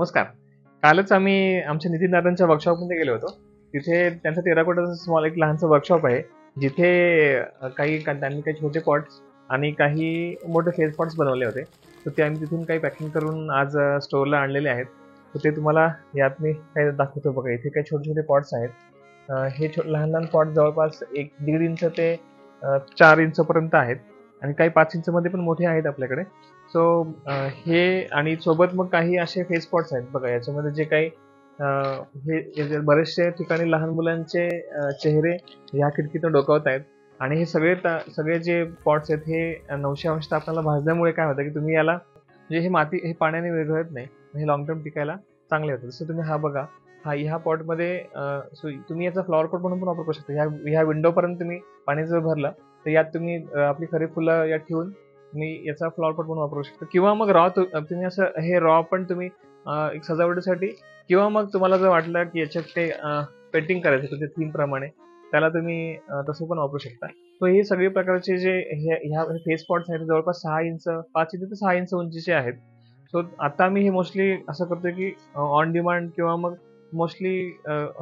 नमस्कार. कालच आम्ही आमच्या नितीन दादांच्या वर्कशॉपमध्ये गेलो होतो. तिथे त्यांचं टेराकोटाचं स्मॉल एक लहानसं वर्कशॉप आहे. जिथे त्यांनी काही छोटे पॉट्स आणि काही मोठे फेस पॉट्स बनवले होते. तर ते आम्ही तिथून काही पॅकिंग करून आज स्टोअरला आणलेले आहेत. तर ते तुम्हाला यात मी काही दाखवतो बघा. इथे काही छोटे-छोटे पॉट्स आहेत. हे लहान-लहान पॉट जवळपास 1-1.5 इंच ते 4 इंचपर्यंत आहेत आणि काही 5 इंचमध्ये पण मोठे आहेत आपल्याकडे. सो हे आणि सोबत मग काही असे फेस स्पॉट्स आहेत बघा. याच्यामध्ये जे काही हे बरेचसे ठिकाणी लहान मुलांचे चेहरे ह्या खिडकीतून डोकावत आहेत आणि हे सगळे जे पॉट्स आहेत हे 900 अंश तापमानाला भाजल्यामुळे काय होतं की तुम्ही याला म्हणजे हे पाण्याने विरघळत नाही. हे लॉंग टर्म टिकायला चांगले होते. जसं तुम्ही हा बघा. ह्या पॉटमध्ये तुम्ही याचा फ्लॉवर पॉट म्हणून पण वापरू शकता. ह्या विंडोपर्यंत तुम्ही पाणी जर भरलं तर यात तुम्ही आपली खरी फुलं यात ठेवून तुम्ही याचा फ्लॉवर पॉट म्हणून वापरू शकता किंवा मग तुम्ही असं हे रॉ पण तुम्ही एक सजावटीसाठी किंवा मग तुम्हाला जर वाटलं की याच्यात ते पेंटिंग करायचं ते थीम प्रमाणे त्याला तुम्ही तसं पण वापरू शकता. सो हे सगळे प्रकारचे जे ह्या फेस स्पॉट्स आहेत जवळपास 6 इंच 5 इंच ते 6 इंच उंचीचे आहेत. सो आता मी हे मोस्टली असं करतो की ऑन डिमांड किंवा मग मोस्टली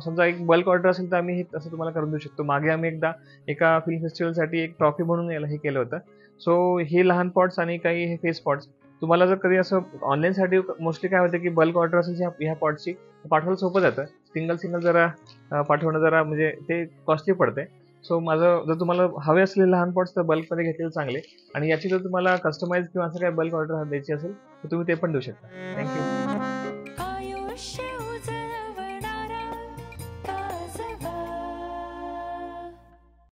समजा एक बल्क ऑर्डर असेल तर आम्ही हे तसं तुम्हाला करून देऊ शकतो. मागे आम्ही एकदा एका फिल्म फेस्टिवलसाठी एक ट्रॉफी म्हणून याला हे केलं होतं. सो हे लहान पॉट्स आणि काही हे फेस पॉट्स तुम्हाला जर कधी असं ऑनलाईनसाठी मोस्टली काय होतं की बल्क ऑर्डर असेल ह्या पॉटची पाठवायला सोपं जातं. सिंगल जरा पाठवणं जरा म्हणजे ते कॉस्टली पडते. सो जर तुम्हाला हवे असलेले लहान पॉट्स तर बल्कमध्ये घेतलेले चांगले आणि याची जर तुम्हाला कस्टमाइज किंवा असं काही बल्क ऑर्डर द्यायची असेल तर तुम्ही ते पण देऊ शकता. थँक्यू.